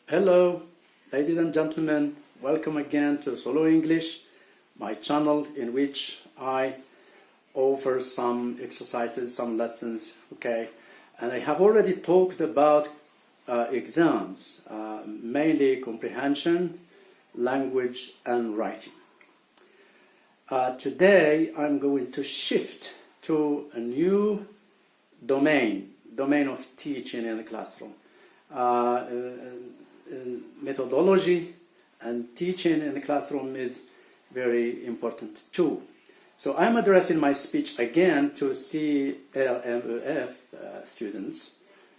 Hello, ladies and gentlemen. Welcome again to Solo English, my channel in which I offer some exercises, some lessons, okay? And I have already talked about exams, mainly comprehension, language, and writing. Today, I'm going to shift to a new domain of teaching in the classroom. Methodology and teaching in the classroom is very important too. So I'm addressing my speech again to CLMEF students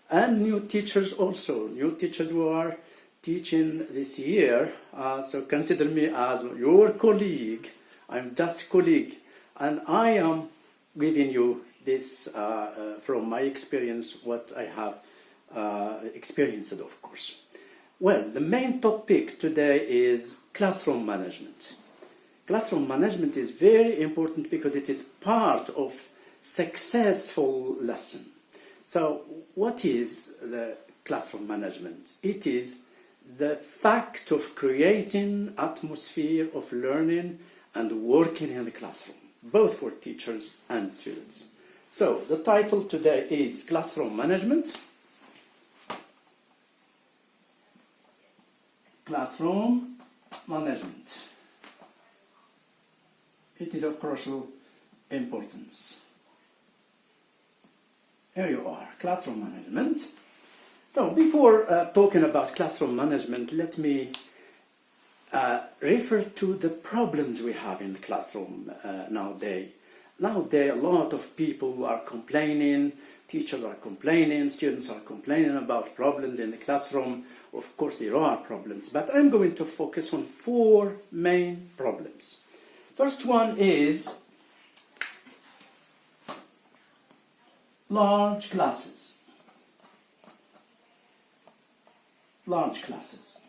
and new teachers also, new teachers who are teaching this year. So consider me as your colleague. I'm just colleague, and I am giving you this from my experience, what I have experienced, of course. Well, the main topic today is classroom management. Classroom management is very important because it is part of successful lesson. So, what is the classroom management? It is the fact of creating atmosphere of learning and working in the classroom, both for teachers and students. So, the title today is Classroom Management. Classroom management. It is of crucial importance. Here you are, classroom management. So before talking about classroom management, let me refer to the problems we have in the classroom nowadays. Nowadays, a lot of people are complaining, teachers are complaining, students are complaining about problems in the classroom. Of course, there are problems, but I'm going to focus on 4 main problems. First one is large classes. Large classes.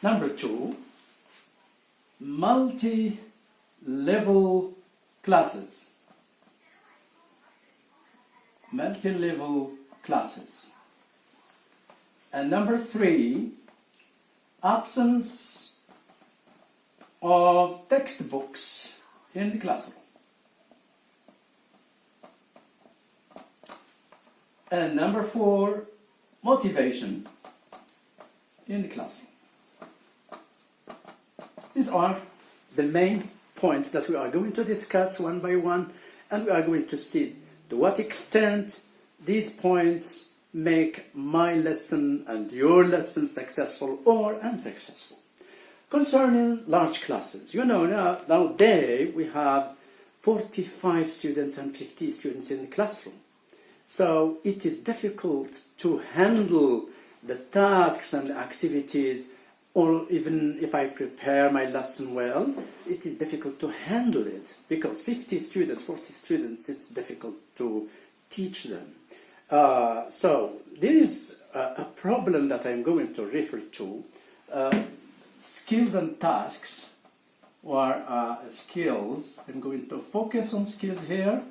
Number 2, multi-level classes. Multi-level classes. And number 3, absence of textbooks in the classroom. And number 4, motivation in the classroom. These are the main points that we are going to discuss one by one, and we are going to see to what extent these points make my lesson and your lesson successful or unsuccessful. Concerning large classes, you know, nowadays we have 45 students and 50 students in the classroom. So it is difficult to handle the tasks and activities, or even if I prepare my lesson well, it is difficult to handle it because 50 students, 40 students, it's difficult to teach them. So there is a problem that I'm going to refer to, skills and tasks, or skills. I'm going to focus on skills here.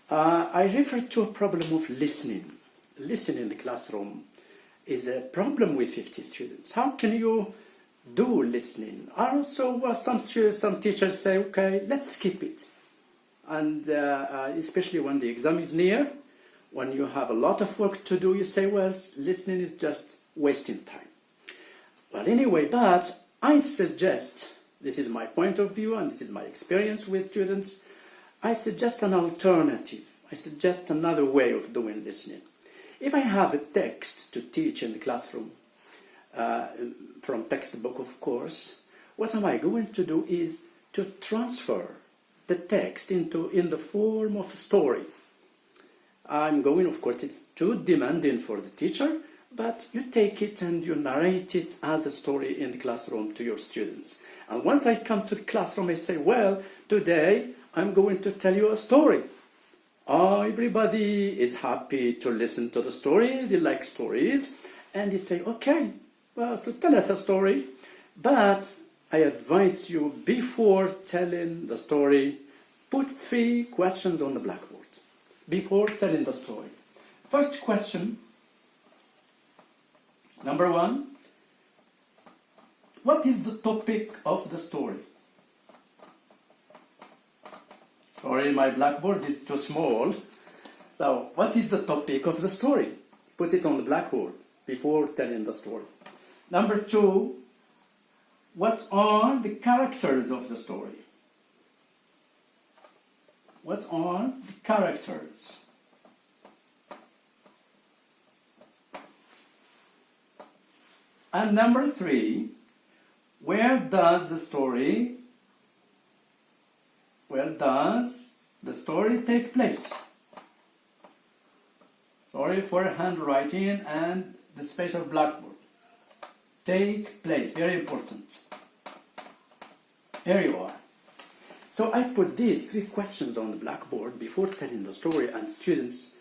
I refer to a problem of listening. Listening in the classroom is a problem with 50 students. How can you do listening? Also, some teachers say, okay, let's skip it. And especially when the exam is near, when you have a lot of work to do, you say, well, listening is just wasting time. Well, anyway, but I suggest, this is my point of view and this is my experience with students, I suggest an alternative. I suggest another way of doing listening. If I have a text to teach in the classroom, from textbook, of course, what am I going to do is to transfer the text in the form of a story. I'm going, of course, it's too demanding for the teacher, but you take it and you narrate it as a story in the classroom to your students. And once I come to the classroom, I say, well, today I'm going to tell you a story. Everybody is happy to listen to the story, they like stories, and they say, okay, well, so tell us a story, but I advise you, before telling the story, put 3 questions on the blackboard before telling the story. First question, Number one, what is the topic of the story? Sorry, my blackboard is too small. So, what is the topic of the story? Put it on the blackboard before telling the story. Number two, what are the characters of the story? What are the characters? And number three, where does the story take place? Sorry for handwriting and the space of blackboard. Take place, very important. Here you are. So I put these three questions on the blackboard before telling the story, and students,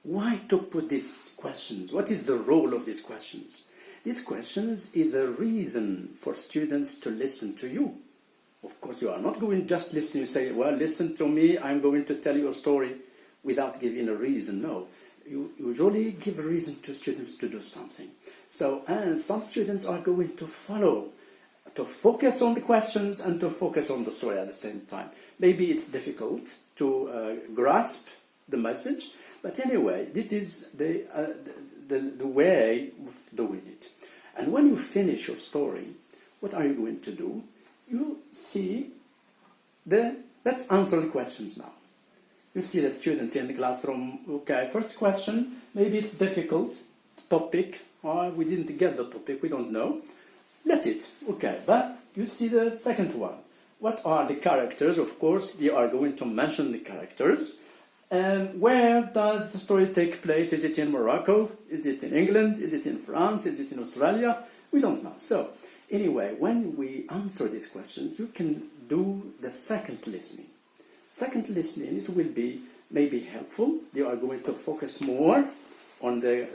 why to put these questions? What is the role of these questions? These questions is a reason for students to listen to you. Of course, you are not going just listen, you say, well, listen to me, I'm going to tell you a story without giving a reason. No, you usually give a reason to students to do something. So, and some students are going to follow, to focus on the questions and to focus on the story at the same time. Maybe it's difficult to grasp the message, but anyway, this is the way of doing it. And when you finish your story, what are you going to do? You see let's answer the questions now. You see the students in the classroom. Okay, first question, maybe it's difficult topic, or we didn't get the topic, we don't know. Let it, okay, but you see the second one. What are the characters? Of course, you are going to mention the characters. And where does the story take place? Is it in Morocco? Is it in England? Is it in France? Is it in Australia? We don't know. So, anyway, when we answer these questions, you can do the second listening. Second listening, it will be maybe helpful. You are going to focus more on the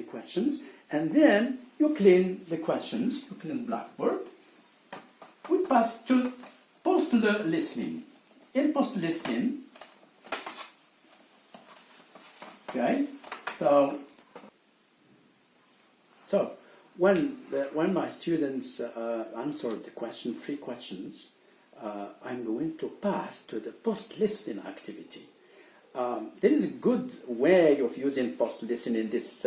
questions. And then you clean the questions, you clean Blackboard. We pass to post-listening. In post-listening, okay, so when my students answer the question, three questions, I'm going to pass to the post-listening activity. There is a good way of using post-listening in this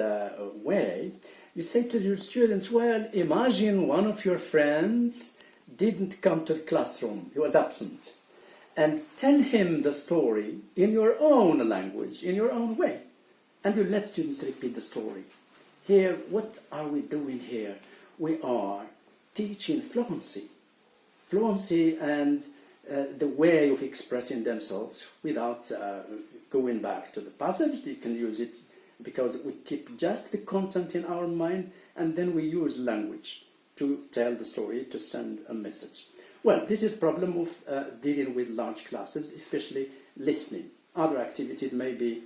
way. You say to your students, well, imagine one of your friends didn't come to the classroom, he was absent, and tell him the story in your own language, in your own way. And you let students repeat the story. Here, what are we doing here? We are teaching fluency. Fluency and the way of expressing themselves without going back to the passage. You can use it because we keep just the content in our mind, and then we use language to tell the story, to send a message. Well, this is problem of dealing with large classes, especially listening. Other activities maybe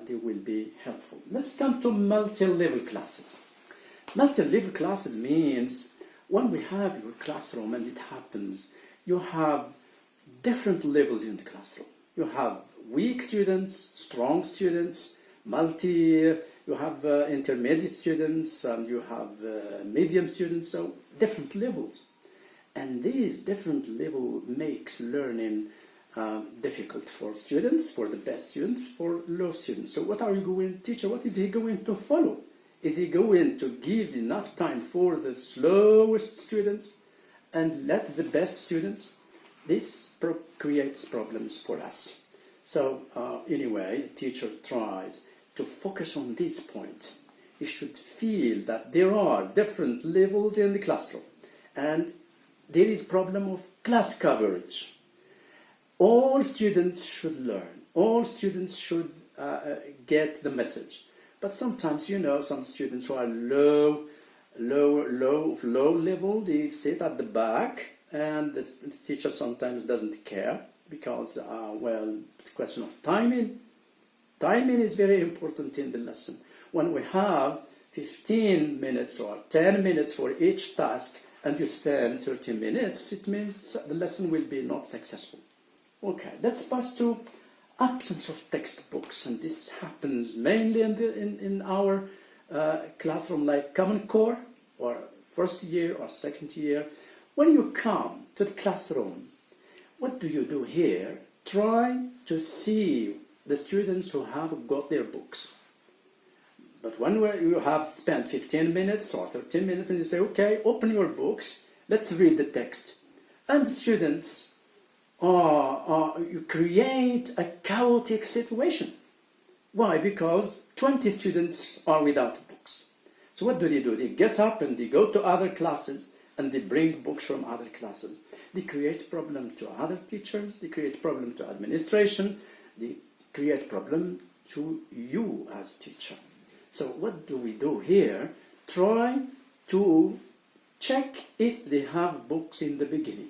they will be helpful. Let's come to multi-level classes. Multi-level classes means when we have your classroom, and it happens, you have different levels in the classroom. You have weak students, strong students, you have intermediate students, and you have medium students, so different levels. And these different levels makes learning difficult for students, for the best students, for low students. So what are you going, teacher, what is he going to follow? Is he going to give enough time for the slowest students and let the best students? This creates problems for us. So anyway, the teacher tries to focus on this point. You should feel that there are different levels in the classroom, and there is problem of class coverage. All students should learn. All students should get the message. But sometimes, you know, some students who are low level, they sit at the back, and the teacher sometimes doesn't care because, well, it's a question of timing. Timing is very important in the lesson. When we have 15 minutes or 10 minutes for each task, and you spend 30 minutes, it means the lesson will be not successful. Okay, let's pass to absence of textbooks, and this happens mainly in our classroom like Common Core or first year or second year, when you come to the classroom, what do you do here? Try to see the students who have got their books. But when you have spent 15 minutes or 13 minutes and you say, okay, open your books, let's read the text. And the students, you create a chaotic situation. Why? Because 20 students are without books. So what do? They get up and they go to other classes and they bring books from other classes. They create problem to other teachers, they create problem to administration, they create problem to you as teacher. So what do we do here? Try to check if they have books in the beginning.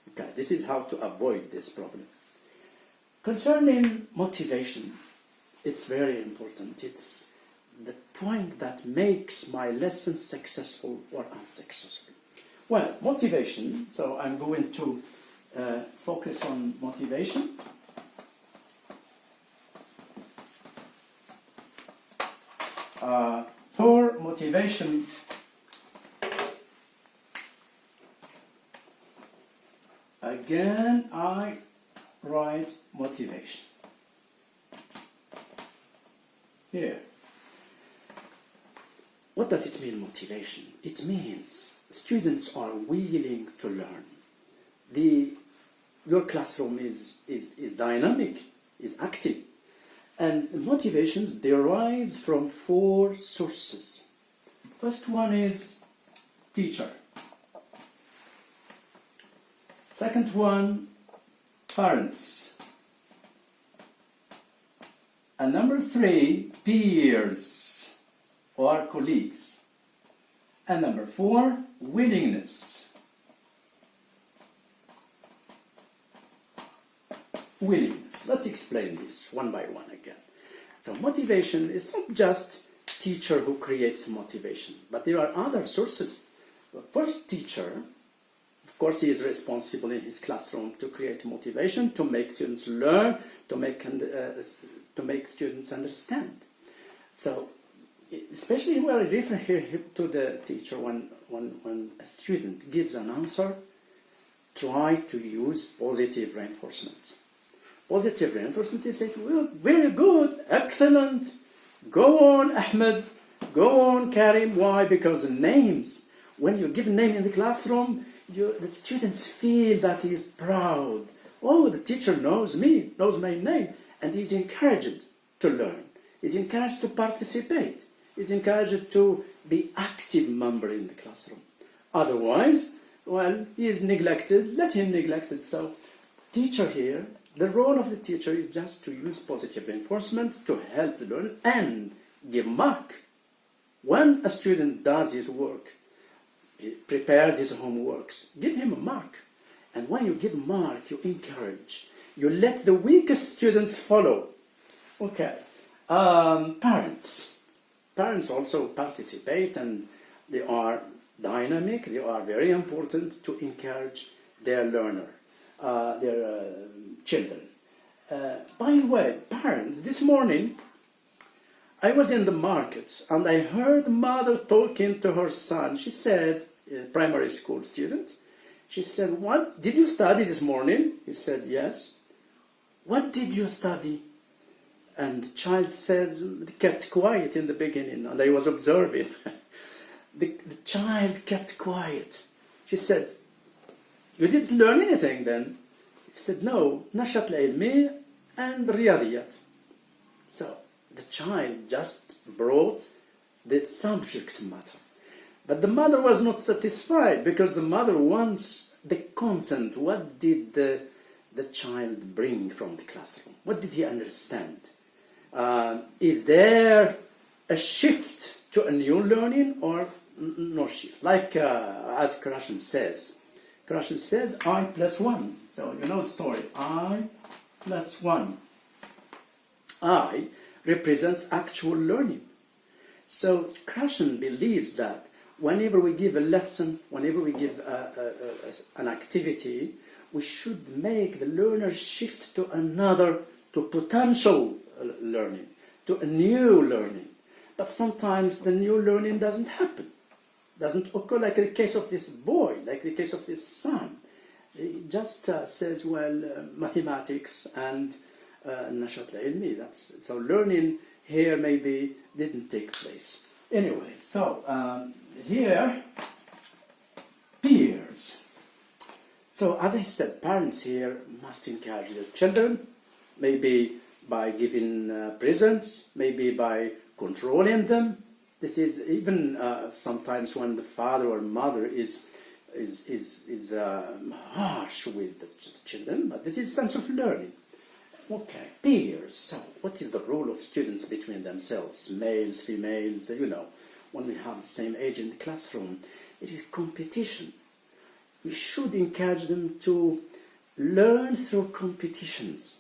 Okay, this is how to avoid this problem. Concerning motivation, it's very important. It's the point that makes my lesson successful or unsuccessful. Well, motivation, so I'm going to focus on motivation. For motivation, again I write motivation here. What does it mean, motivation? It means students are willing to learn. Your classroom is dynamic, is active. And motivations derives from 4 sources. First one is teacher. Second one, parents. And number 3, peers or colleagues. And number 4, willingness. Willingness. Let's explain this one by one again. So motivation is not just teacher who creates motivation, but there are other sources. The first teacher, of course, he is responsible in his classroom to create motivation, to make students learn, to make students understand. So, especially we are referring here to the teacher when a student gives an answer, try to use positive reinforcement. Positive reinforcement is saying, well, very good, excellent, go on Ahmed, go on Karim. Why? Because names, when you give a name in the classroom, the students feel that he is proud. Oh, the teacher knows me, knows my name, and he's encouraged to learn. He's encouraged to participate. He's encouraged to be active member in the classroom. Otherwise, well, he is neglected, let him neglected. So, teacher here, the role of the teacher is just to use positive reinforcement to help the learner and give mark. When a student does his work, he prepares his homeworks, give him a mark. And when you give a mark, you encourage. You let the weakest students follow. Okay. Parents. Parents also participate and they are dynamic. They are very important to encourage their learner, their children. By the way, parents, this morning I was in the market and I heard mother talking to her son. She said, a primary school student, she said, "What did you study this morning?" He said, "Yes." "What did you study?" And the child says, kept quiet in the beginning, and I was observing. the child kept quiet. She said, "You didn't learn anything then?" He said, "No, نشاط العلمي and رياضيات." So the child just brought the subject matter. But the mother was not satisfied because the mother wants the content. What did the child bring from the classroom? What did he understand? Is there a shift to a new learning or no shift? Like as Krashen says, I plus 1. So you know the story, I plus 1. I represents actual learning. So Krashen believes that whenever we give a lesson, whenever we give an activity, we should make the learner shift to potential learning, to a new learning. But sometimes the new learning doesn't happen, doesn't occur, like the case of this boy, like the case of this son. He just says, well, mathematics and nashat al-ilmi. So learning here maybe didn't take place. Anyway, so here, peers. So as I said, parents here must encourage their children, maybe by giving presents, maybe by controlling them. This is even sometimes when the father or mother is harsh with the children, but this is sense of learning. Okay, peers. So what is the role of students between themselves, males, females, you know, when we have the same age in the classroom? It is competition. We should encourage them to learn through competitions,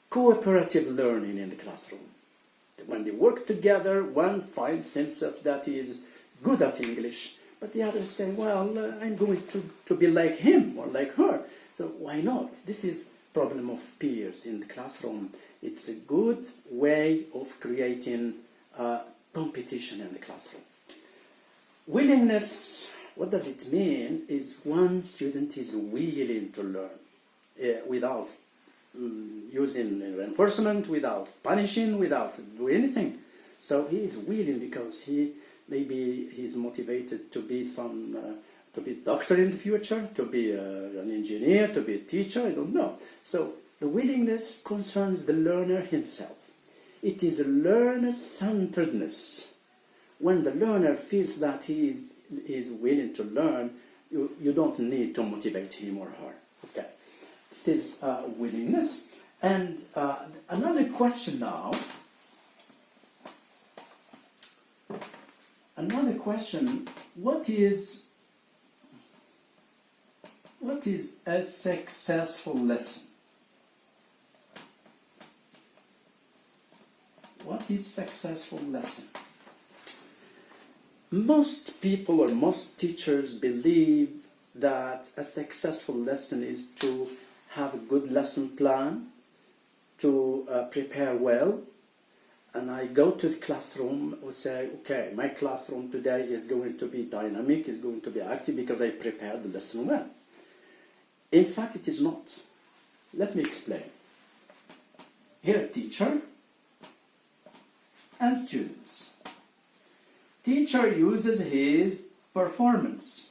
cooperative learning in the classroom. When they work together, one finds himself that he is good at English, but the others say, well, I'm going to be like him or like her. So why not? This is the problem of peers in the classroom. It's a good way of creating competition in the classroom. Willingness, what does it mean? Is one student is willing to learn without using reinforcement, without punishing, without doing anything. So he is willing because maybe he's motivated to be to be a doctor in the future, to be an engineer, to be a teacher, I don't know. So the willingness concerns the learner himself. It is a learner-centeredness. When the learner feels that he is willing to learn, you don't need to motivate him or her. Okay. This is willingness. And another question now. Another question, what is a successful lesson? What is successful lesson? Most people or most teachers believe that a successful lesson is to have a good lesson plan, to prepare well. And I go to the classroom and say, okay, my classroom today is going to be dynamic, is going to be active because I prepared the lesson well. In fact, it is not. Let me explain. Here, teacher and students. Teacher uses his performance.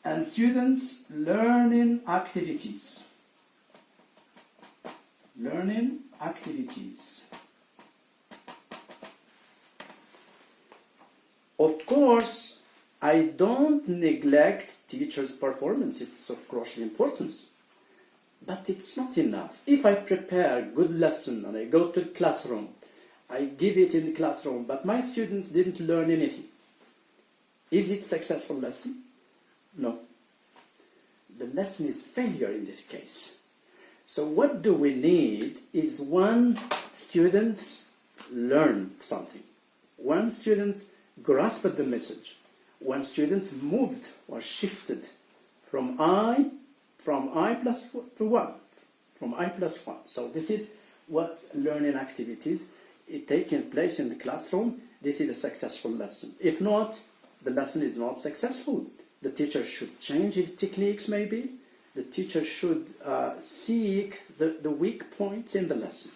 And students learning activities. Of course, I don't neglect teachers' performance. It's of crucial importance. But it's not enough. If I prepare a good lesson and I go to the classroom, I give it in the classroom, but my students didn't learn anything. Is it a successful lesson? No. The lesson is failure in this case. So what do we need is one student learned something. One student grasped the message. One student moved or shifted from I plus 1. So this is what learning activities is taking place in the classroom. This is a successful lesson. If not, the lesson is not successful. The teacher should change his techniques maybe. The teacher should seek the weak points in the lesson.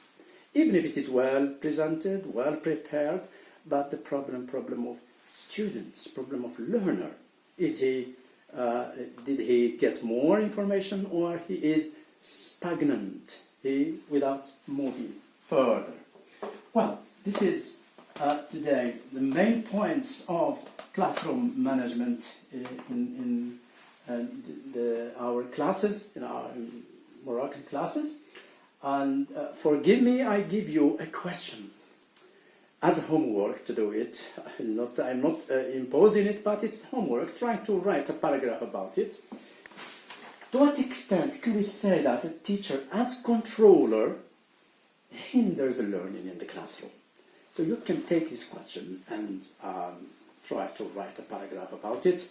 Even if it is well presented, well prepared, but the problem of students, problem of learner, is did he get more information or he is stagnant, without moving further? Well, this is today the main points of classroom management in our classes, in our Moroccan classes. And forgive me, I give you a question as homework to do it. I'm not imposing it, but it's homework. Try to write a paragraph about it. To what extent can we say that a teacher, as controller, hinders learning in the classroom? So you can take this question and try to write a paragraph about it.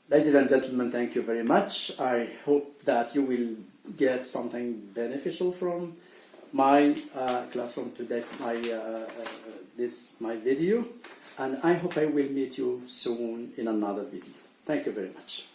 Ladies and gentlemen, thank you very much. I hope that you will get something beneficial from my classroom today, my video, and I hope I will meet you soon in another video. Thank you very much.